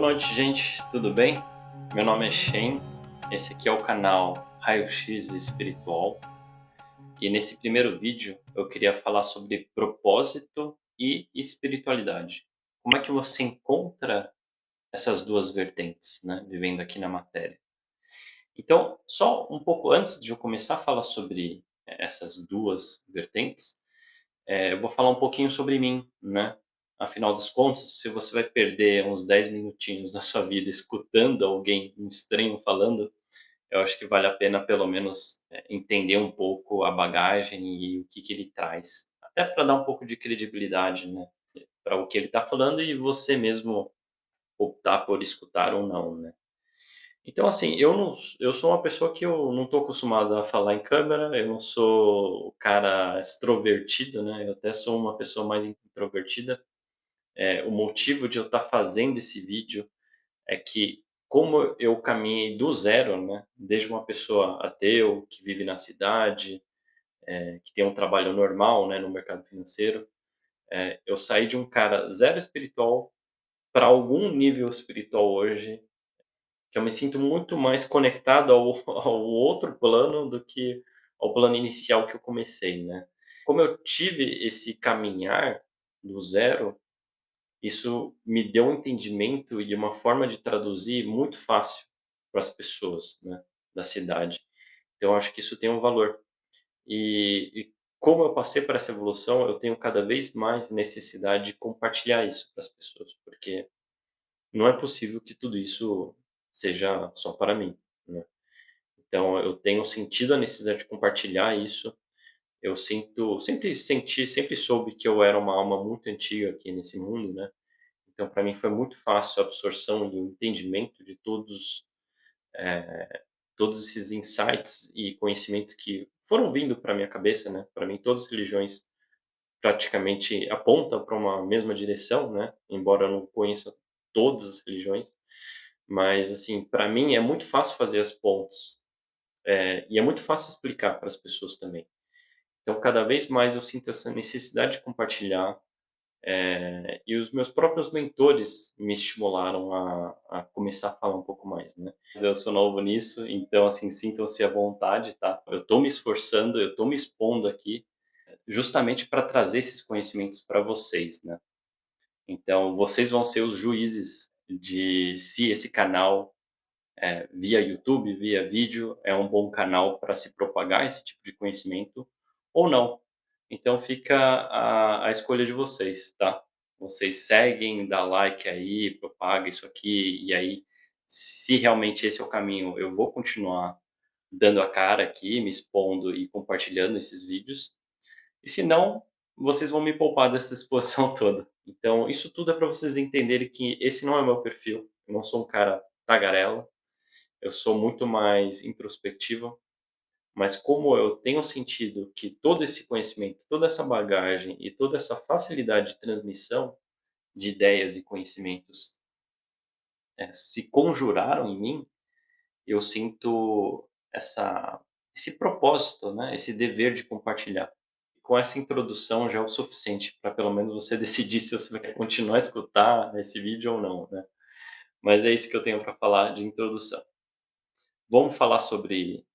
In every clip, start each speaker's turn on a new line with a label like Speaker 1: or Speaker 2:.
Speaker 1: noite, gente. Tudo bem? Meu nome é Shen. Esse aqui é o canal Raio-X Espiritual. E nesse primeiro vídeo eu queria falar sobre propósito e espiritualidade. Como é que você encontra essas duas vertentes, né, vivendo aqui na matéria? Então, só um pouco antes de eu começar a falar sobre essas duas vertentes, eu vou falar um pouquinho sobre mim, né? Afinal das contas, se você vai perder uns 10 minutinhos da sua vida escutando alguém, um estranho falando, eu acho que vale a pena pelo menos entender um pouco a bagagem e o que ele traz. Até para dar um pouco de credibilidade, né? Para o que ele está falando e você mesmo optar por escutar ou não, né? Então, assim, eu sou uma pessoa que eu não estou acostumado a falar em câmera, eu não sou o cara extrovertido, né? Eu até sou uma pessoa mais introvertida. O motivo de eu estar fazendo esse vídeo é que, como eu caminhei do zero, né? Desde uma pessoa ateu, que vive na cidade, que tem um trabalho normal, né, no mercado financeiro, eu saí de um cara zero espiritual para algum nível espiritual hoje, que eu me sinto muito mais conectado ao outro plano do que ao plano inicial que eu comecei, né. Como eu tive esse caminhar do zero, isso me deu um entendimento e uma forma de traduzir muito fácil para as pessoas, né, da cidade. Então eu acho que isso tem um valor. E como eu passei por essa evolução, eu tenho cada vez mais necessidade de compartilhar isso para as pessoas, porque não é possível que tudo isso seja só para mim, né. Então eu tenho sentido a necessidade de compartilhar isso. Eu sempre senti, sempre soube que eu era uma alma muito antiga aqui nesse mundo, né. Então para mim foi muito fácil a absorção e o entendimento de todos esses insights e conhecimentos que foram vindo para minha cabeça, né. Para mim todas as religiões praticamente apontam para uma mesma direção, né, embora eu não conheça todas as religiões, mas assim, para mim é muito fácil fazer as pontes, e é muito fácil explicar para as pessoas também. Então cada vez mais eu sinto essa necessidade de compartilhar, e os meus próprios mentores me estimularam a começar a falar um pouco mais, né. Eu sou novo nisso, então assim, sintam-se à vontade, tá. Eu estou me esforçando, eu estou me expondo aqui, justamente para trazer esses conhecimentos para vocês, né. Então vocês vão ser os juízes de se esse canal, via YouTube, via vídeo, é um bom canal para se propagar esse tipo de conhecimento ou não. Então fica a escolha de vocês, tá? Vocês seguem, dá like aí, propaga isso aqui, e aí, se realmente esse é o caminho, eu vou continuar dando a cara aqui, me expondo e compartilhando esses vídeos. E se não, vocês vão me poupar dessa exposição toda. Então, isso tudo é para vocês entenderem que esse não é o meu perfil. Eu não sou um cara tagarela, eu sou muito mais introspectivo, mas como eu tenho sentido que todo esse conhecimento, toda essa bagagem e toda essa facilidade de transmissão de ideias e conhecimentos, se conjuraram em mim, eu sinto esse propósito, né, esse dever de compartilhar. Com essa introdução já é o suficiente para pelo menos você decidir se você vai continuar a escutar esse vídeo ou não, né. Mas é isso que eu tenho para falar de introdução. Vamos falar sobre,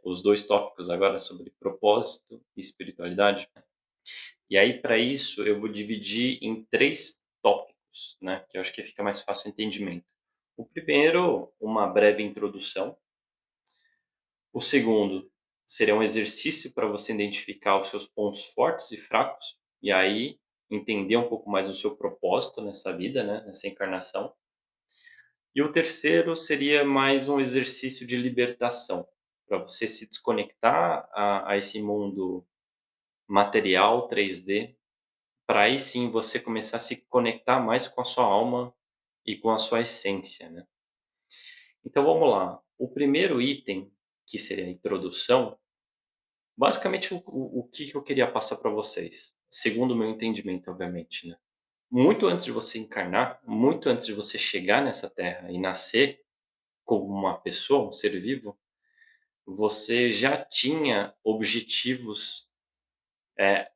Speaker 1: os 2 tópicos agora, sobre propósito e espiritualidade? E aí para isso eu vou dividir em 3 tópicos, né, que eu acho que fica mais fácil o entendimento. O primeiro, uma breve introdução. O segundo seria um exercício para você identificar os seus pontos fortes e fracos, e aí entender um pouco mais o seu propósito nessa vida, né, nessa encarnação. E o terceiro seria mais um exercício de libertação, para você se desconectar a esse mundo material 3D, para aí sim você começar a se conectar mais com a sua alma e com a sua essência, né. Então vamos lá, o primeiro item, que seria a introdução, basicamente o que eu queria passar para vocês, segundo o meu entendimento obviamente, né. Muito antes de você encarnar, muito antes de você chegar nessa terra e nascer como uma pessoa, um ser vivo, você já tinha objetivos,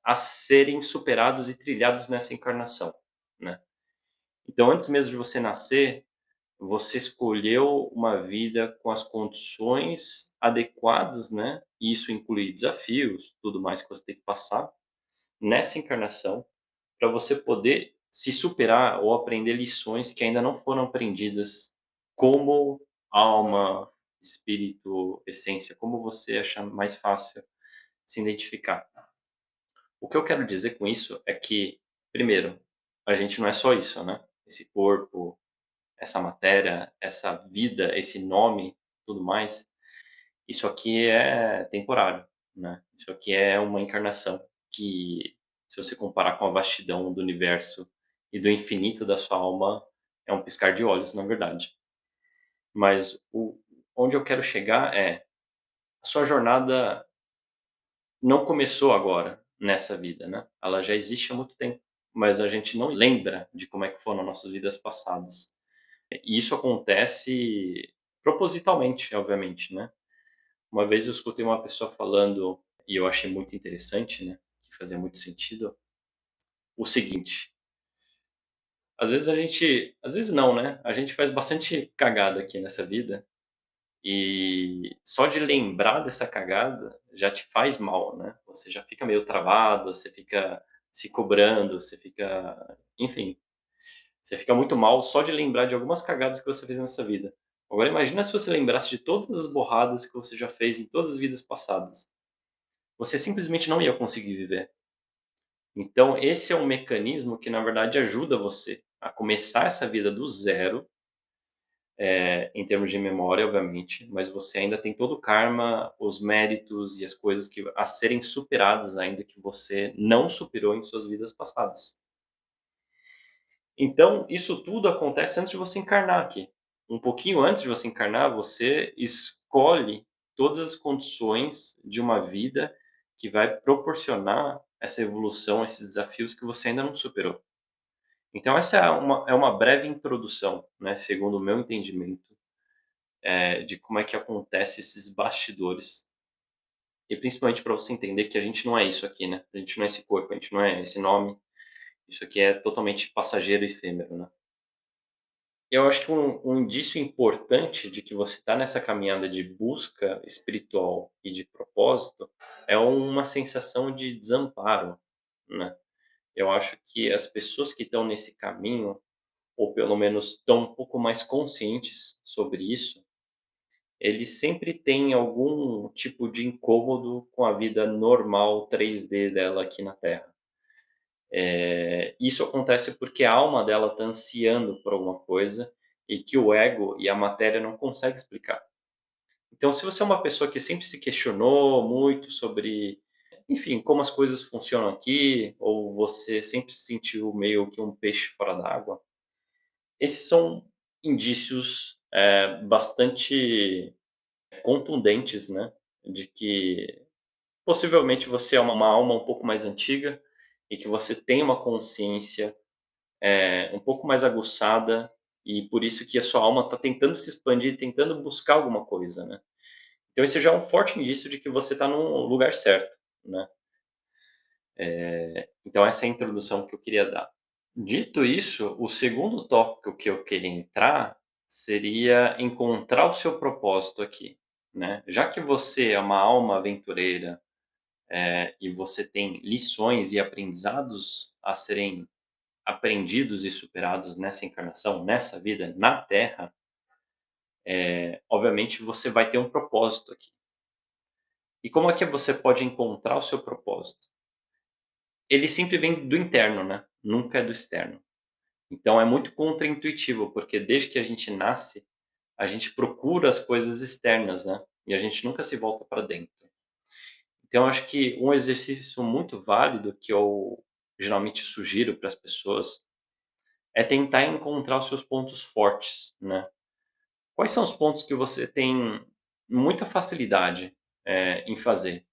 Speaker 1: a serem superados e trilhados nessa encarnação, né. Então antes mesmo de você nascer, você escolheu uma vida com as condições adequadas, né, e isso inclui desafios, tudo mais que você tem que passar nessa encarnação, para você poder se superar ou aprender lições que ainda não foram aprendidas como alma, espírito, essência, como você achar mais fácil se identificar. O que eu quero dizer com isso é que, primeiro, a gente não é só isso, né? Esse corpo, essa matéria, essa vida, esse nome, tudo mais, isso aqui é temporário, né? Isso aqui é uma encarnação que, se você comparar com a vastidão do universo e do infinito da sua alma, é um piscar de olhos, na verdade. Mas onde eu quero chegar é, a sua jornada não começou agora, nessa vida, né? Ela já existe há muito tempo, mas a gente não lembra de como é que foram nossas vidas passadas. E isso acontece propositalmente, obviamente, né? Uma vez eu escutei uma pessoa falando, e eu achei muito interessante, né, que fazia muito sentido, o seguinte: às vezes não, né, a gente faz bastante cagada aqui nessa vida, e só de lembrar dessa cagada já te faz mal, né? Você já fica meio travado, você fica se cobrando, você fica, enfim, você fica muito mal só de lembrar de algumas cagadas que você fez nessa vida. Agora imagina se você lembrasse de todas as borradas que você já fez em todas as vidas passadas. Você simplesmente não ia conseguir viver. Então, esse é um mecanismo que, na verdade, ajuda você a começar essa vida do zero, em termos de memória, obviamente, mas você ainda tem todo o karma, os méritos e as coisas que a serem superadas ainda que você não superou em suas vidas passadas. Então, isso tudo acontece antes de você encarnar aqui. Um pouquinho antes de você encarnar, você escolhe todas as condições de uma vida que vai proporcionar essa evolução, esses desafios que você ainda não superou. Então, essa é uma breve introdução, né, segundo o meu entendimento, de como é que acontece esses bastidores. E principalmente para você entender que a gente não é isso aqui, né? A gente não é esse corpo, a gente não é esse nome. Isso aqui é totalmente passageiro e efêmero, né? Eu acho que um indício importante de que você está nessa caminhada de busca espiritual e de propósito é uma sensação de desamparo, né? Eu acho que as pessoas que estão nesse caminho, ou pelo menos estão um pouco mais conscientes sobre isso, eles sempre têm algum tipo de incômodo com a vida normal 3D dela aqui na Terra. Isso acontece porque a alma dela está ansiando por alguma coisa e que o ego e a matéria não conseguem explicar. Então, se você é uma pessoa que sempre se questionou muito sobre, enfim, como as coisas funcionam aqui, ou você sempre se sentiu meio que um peixe fora d'água, esses são indícios bastante contundentes, né, de que possivelmente você é uma alma um pouco mais antiga e que você tem uma consciência um pouco mais aguçada e por isso que a sua alma está tentando se expandir, tentando buscar alguma coisa, né? Então isso já é um forte indício de que você está no lugar certo, né? Então essa é a introdução que eu queria dar. Dito isso, o segundo tópico que eu queria entrar seria encontrar o seu propósito aqui, né? Já que você é uma alma aventureira, e você tem lições e aprendizados a serem aprendidos e superados nessa encarnação, nessa vida, na Terra, obviamente você vai ter um propósito aqui. E como é que você pode encontrar o seu propósito? Ele sempre vem do interno, né? Nunca é do externo. Então é muito contraintuitivo, porque desde que a gente nasce, a gente procura as coisas externas, né? E a gente nunca se volta para dentro. Então acho que um exercício muito válido que eu geralmente sugiro para as pessoas é tentar encontrar os seus pontos fortes, né? Quais são os pontos que você tem muita facilidade, em fazer?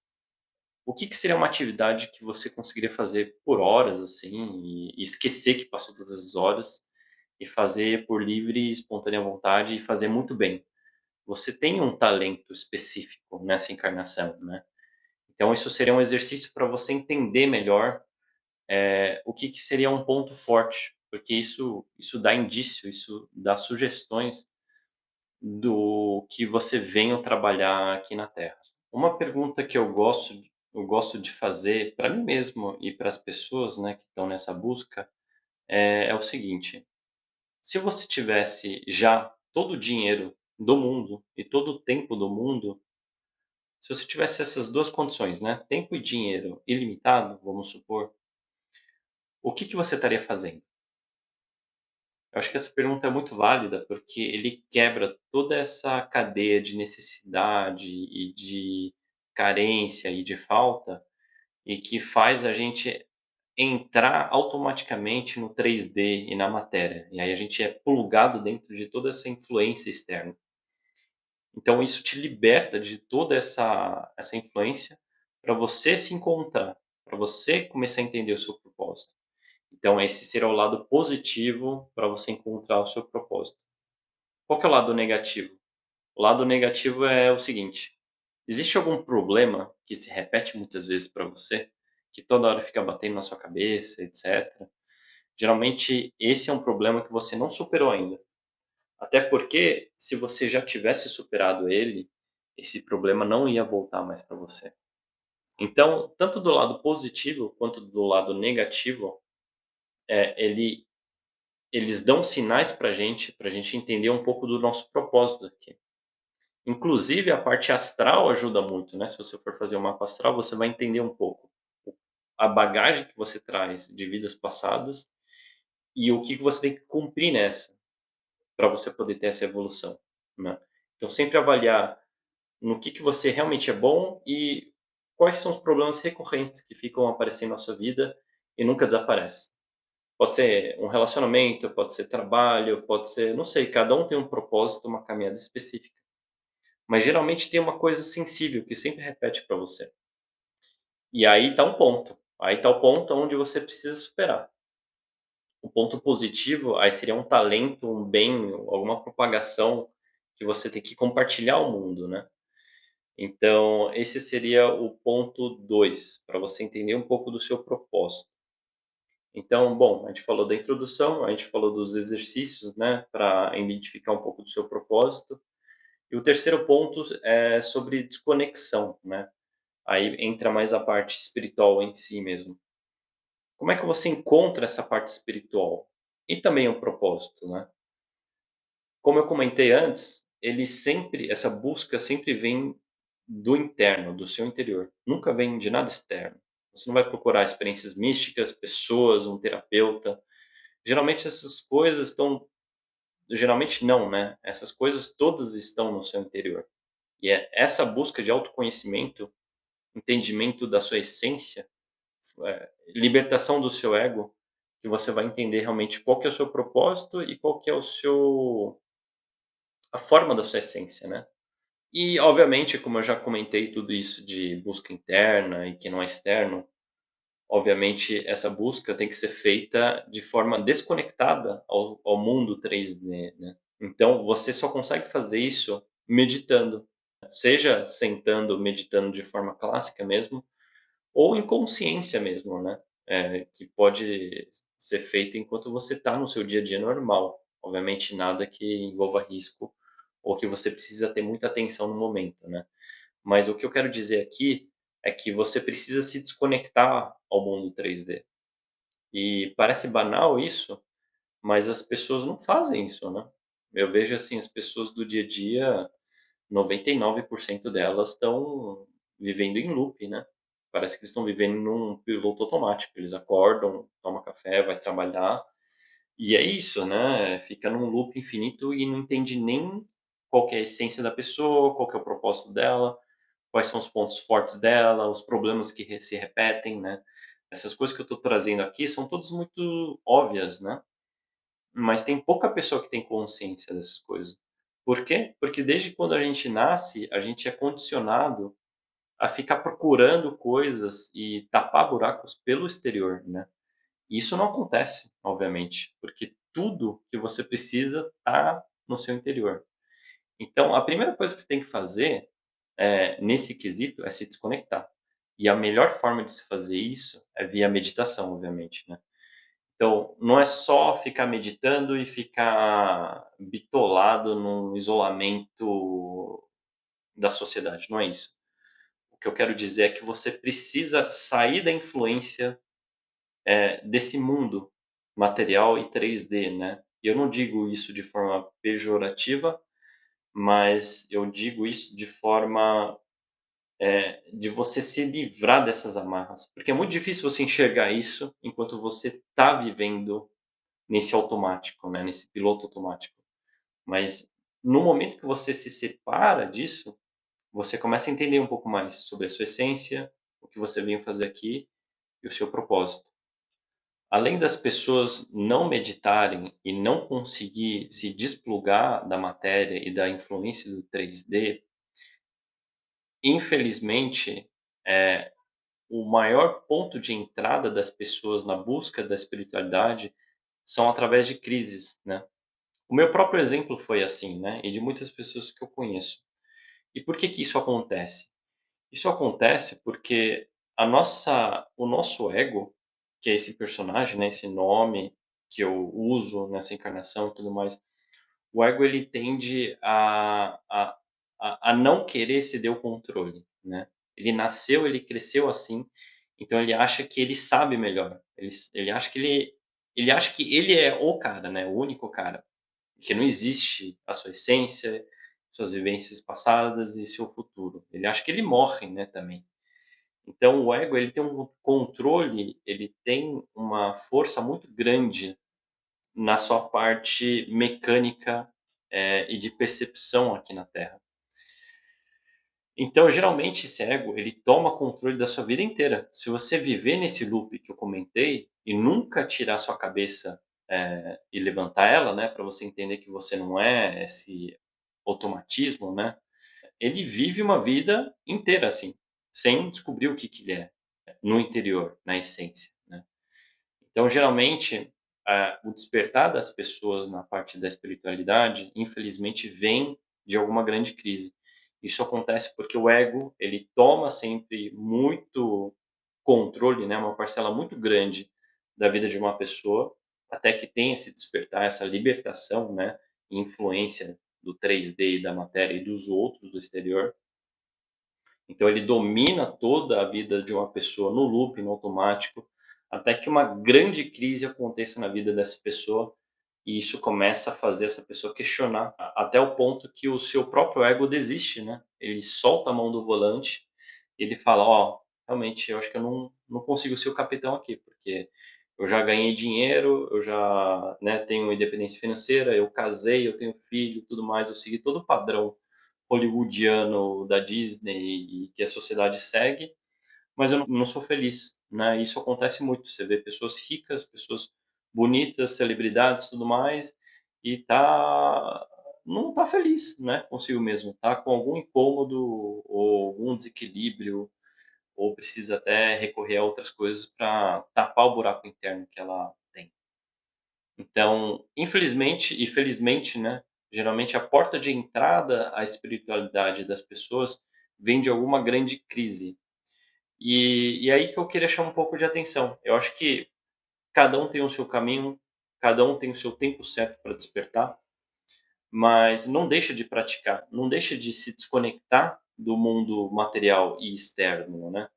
Speaker 1: O que que seria uma atividade que você conseguiria fazer por horas, assim, e esquecer que passou todas as horas, e fazer por livre e espontânea vontade e fazer muito bem? Você tem um talento específico nessa encarnação, né. Então isso seria um exercício para você entender melhor, o que que seria um ponto forte porque isso dá indício, isso dá sugestões do que você veio trabalhar aqui na Terra. Uma pergunta que eu gosto de fazer para mim mesmo e para as pessoas, né, que estão nessa busca, é o seguinte: se você tivesse já todo o dinheiro do mundo e todo o tempo do mundo, se você tivesse essas 2 condições, né, tempo e dinheiro ilimitado, vamos supor, o que você estaria fazendo? Eu acho que essa pergunta é muito válida, porque ele quebra toda essa cadeia de necessidade e de carência e de falta, e que faz a gente entrar automaticamente no 3D e na matéria. E aí a gente é plugado dentro de toda essa influência externa. Então isso te liberta de toda essa influência para você se encontrar, para você começar a entender o seu propósito. Então esse será o lado positivo para você encontrar o seu propósito. Qual que é o lado negativo? O lado negativo é o seguinte: existe algum problema que se repete muitas vezes para você, que toda hora fica batendo na sua cabeça, etc. Geralmente esse é um problema que você não superou ainda. Até porque, se você já tivesse superado ele, esse problema não ia voltar mais para você. Então, tanto do lado positivo quanto do lado negativo, eles dão sinais para a gente entender um pouco do nosso propósito aqui. Inclusive, a parte astral ajuda muito, né? Se você for fazer o mapa astral, você vai entender um pouco a bagagem que você traz de vidas passadas e o que você tem que cumprir nessa, para você poder ter essa evolução, né? Então, sempre avaliar no que você realmente é bom e quais são os problemas recorrentes que ficam aparecendo na sua vida e nunca desaparecem. Pode ser um relacionamento, pode ser trabalho, pode ser, não sei, cada um tem um propósito, uma caminhada específica. Mas geralmente tem uma coisa sensível que sempre repete para você. E aí está um ponto. Aí está o ponto onde você precisa superar. O ponto positivo, aí seria um talento, um bem, alguma propagação que você tem que compartilhar ao mundo, né? Então, esse seria o ponto 2 para você entender um pouco do seu propósito. Então, bom, a gente falou da introdução, a gente falou dos exercícios, né, para identificar um pouco do seu propósito. E o terceiro ponto é sobre desconexão, né? Aí entra mais a parte espiritual em si mesmo. Como é que você encontra essa parte espiritual? E também o propósito, né? Como eu comentei antes, essa busca sempre vem do interno, do seu interior. Nunca vem de nada externo. Você não vai procurar experiências místicas, pessoas, um terapeuta. Geralmente essas coisas estão, geralmente não, né? Essas coisas todas estão no seu interior. E é essa busca de autoconhecimento, entendimento da sua essência, libertação do seu ego, que você vai entender realmente qual que é o seu propósito e qual que é a forma da sua essência, né? E, obviamente, como eu já comentei tudo isso de busca interna e que não é externo, obviamente essa busca tem que ser feita de forma desconectada ao mundo 3D, né? Então, você só consegue fazer isso meditando, seja sentando, meditando de forma clássica mesmo, ou em consciência mesmo, né? Que pode ser feito enquanto você está no seu dia a dia normal. Obviamente, nada que envolva risco ou que você precisa ter muita atenção no momento, né? Mas o que eu quero dizer aqui é que você precisa se desconectar ao mundo 3D. E parece banal isso, mas as pessoas não fazem isso, né? Eu vejo assim, as pessoas do dia a dia, 99% delas estão vivendo em loop, né? Parece que eles estão vivendo num piloto automático. Eles acordam, tomam café, vai trabalhar e é isso, né? Fica num loop infinito e não entende nem qual que é a essência da pessoa, qual que é o propósito dela, quais são os pontos fortes dela, os problemas que se repetem, né? Essas coisas que eu estou trazendo aqui são todas muito óbvias, né? Mas tem pouca pessoa que tem consciência dessas coisas. Por quê? Porque desde quando a gente nasce, a gente é condicionado a ficar procurando coisas e tapar buracos pelo exterior, né? E isso não acontece, obviamente, porque tudo que você precisa está no seu interior. Então, a primeira coisa que você tem que fazer, nesse quesito, é se desconectar. E a melhor forma de se fazer isso é via meditação, obviamente, né? Então, não é só ficar meditando e ficar bitolado num isolamento da sociedade, não é isso. O que eu quero dizer é que você precisa sair da influência, desse mundo material e 3D, né. E eu não digo isso de forma pejorativa, mas eu digo isso de forma, de você se livrar dessas amarras, porque é muito difícil você enxergar isso enquanto você está vivendo nesse automático, né, nesse piloto automático. Mas no momento que você se separa disso, você começa a entender um pouco mais sobre a sua essência, o que você veio fazer aqui e o seu propósito. Além das pessoas não meditarem e não conseguir se desplugar da matéria e da influência do 3D, infelizmente, eh, o maior ponto de entrada das pessoas na busca da espiritualidade são através de crises, né. O meu próprio exemplo foi assim, né, e de muitas pessoas que eu conheço. E por que que isso acontece? Isso acontece porque o nosso ego, que é esse personagem, né, esse nome que eu uso nessa encarnação e tudo mais, o ego ele tende a não querer ceder o controle, né. Ele nasceu, ele cresceu assim, então ele acha que ele sabe melhor. Ele acha que ele acha que ele é o cara, né, o único cara, que não existe a sua essência, suas vivências passadas e seu futuro. Ele acha que ele morre, né, também. Então o ego ele tem um controle, ele tem uma força muito grande na sua parte mecânica, e de percepção aqui na Terra. Então, geralmente, esse ego, ele toma controle da sua vida inteira. Se você viver nesse loop que eu comentei e nunca tirar sua cabeça, e levantar ela, né, para você entender que você não é esse automatismo, né, ele vive uma vida inteira assim, sem descobrir o que que ele é, no interior, na essência, né. Então, geralmente, o despertar das pessoas na parte da espiritualidade, infelizmente, vem de alguma grande crise. Isso acontece porque o ego, ele toma sempre muito controle, né, uma parcela muito grande da vida de uma pessoa, até que tenha esse despertar, essa libertação, né, e influência do 3D e da matéria e dos outros do exterior. Então ele domina toda a vida de uma pessoa no loop, no automático, até que uma grande crise aconteça na vida dessa pessoa, e isso começa a fazer essa pessoa questionar, até o ponto que o seu próprio ego desiste, né. Ele solta a mão do volante, ele fala: "Ó, realmente eu acho que eu não consigo ser o capitão aqui, porque eu já ganhei dinheiro, eu já, né, tenho independência financeira, eu casei, eu tenho filho, tudo mais, eu segui todo o padrão hollywoodiano da Disney e que a sociedade segue, mas eu não sou feliz, né. Isso acontece muito, você vê pessoas ricas, pessoas bonitas, celebridades, tudo mais, e não tá feliz, né, consigo mesmo, tá com algum incômodo ou algum desequilíbrio, ou precisa até recorrer a outras coisas para tapar o buraco interno que ela tem. Então, infelizmente e felizmente, né, geralmente a porta de entrada à espiritualidade das pessoas vem de alguma grande crise. E aí que eu queria chamar um pouco de atenção. Eu acho que cada um tem o seu caminho, cada um tem o seu tempo certo para despertar, mas não deixa de praticar, não deixa de se desconectar do mundo material e externo, né.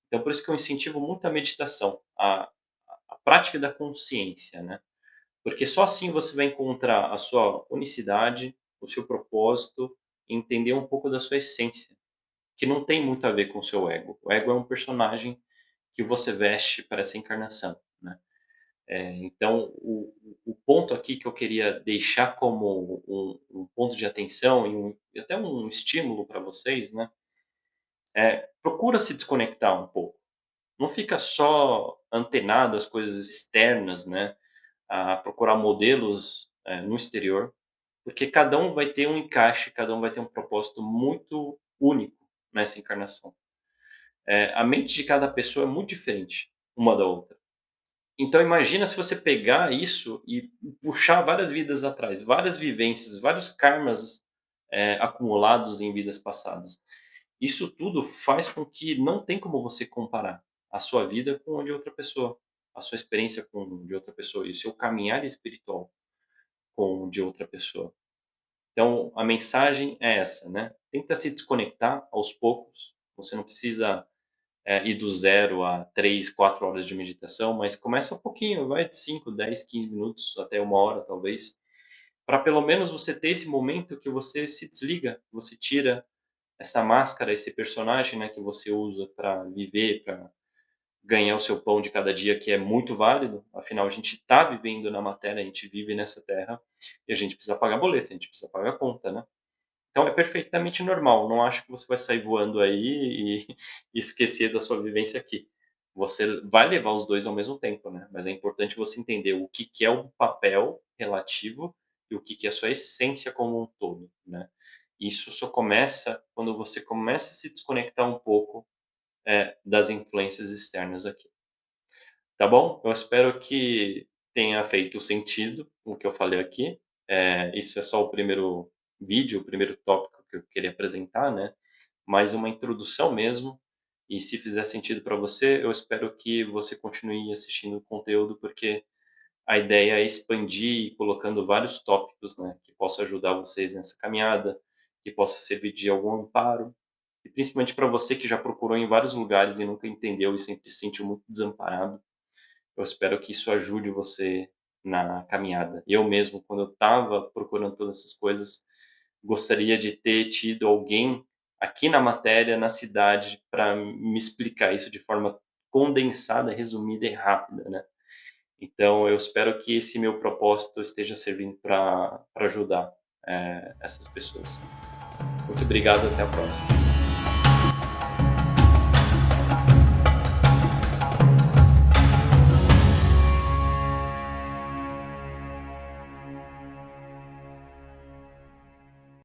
Speaker 1: Então por isso que eu incentivo muito a meditação, a prática da consciência, né. Porque só assim você vai encontrar a sua unicidade, o seu propósito, e entender um pouco da sua essência, que não tem muito a ver com o seu ego. O ego é um personagem que você veste para essa encarnação, né. Então o ponto aqui que eu queria deixar como um ponto de atenção e até um estímulo para vocês, né, procura se desconectar um pouco. Não fica só antenado às coisas externas, né, a procurar modelos, no exterior, porque cada um vai ter um encaixe, cada um vai ter um propósito muito único nessa encarnação. A mente de cada pessoa é muito diferente uma da outra. Então imagina se você pegar isso e puxar várias vidas atrás, várias vivências, vários karmas, acumulados em vidas passadas. Isso tudo faz com que não tem como você comparar a sua vida com a de outra pessoa. a sua experiência com de outra pessoa e o seu caminhar espiritual com o de outra pessoa. Então, a mensagem é essa, né, tenta se desconectar aos poucos, você não precisa, ir do zero a 3, 4 horas de meditação, mas começa um pouquinho, vai de 5, 10, 15 minutos até 1 hora talvez, para pelo menos você ter esse momento que você se desliga, você tira essa máscara, esse personagem, né, que você usa para viver, para ganhar o seu pão de cada dia, que é muito válido, afinal a gente está vivendo na matéria, a gente vive nessa terra, e a gente precisa pagar boleto, a gente precisa pagar conta, né. Então é perfeitamente normal, não acho que você vai sair voando aí e e esquecer da sua vivência aqui. Você vai levar os 2 ao mesmo tempo, né, mas é importante você entender o que que é um papel relativo e o que que é a sua essência como um todo, né. Isso só começa quando você começa a se desconectar um pouco, das influências externas aqui. Tá bom? Eu espero que tenha feito sentido o que eu falei aqui. Isso é só o primeiro vídeo, o primeiro tópico que eu queria apresentar, né, mais uma introdução mesmo, e se fizer sentido para você, eu espero que você continue assistindo o conteúdo, porque a ideia é expandir e colocando vários tópicos, né, que possa ajudar vocês nessa caminhada, que possa servir de algum amparo, e principalmente para você que já procurou em vários lugares e nunca entendeu e sempre se sentiu muito desamparado. Eu espero que isso ajude você na caminhada. Eu mesmo, quando eu estava procurando todas essas coisas, gostaria de ter tido alguém aqui na matéria, na cidade, para me explicar isso de forma condensada, resumida e rápida, né. Então eu espero que esse meu propósito esteja servindo para ajudar, essas pessoas. Muito obrigado, até a próxima.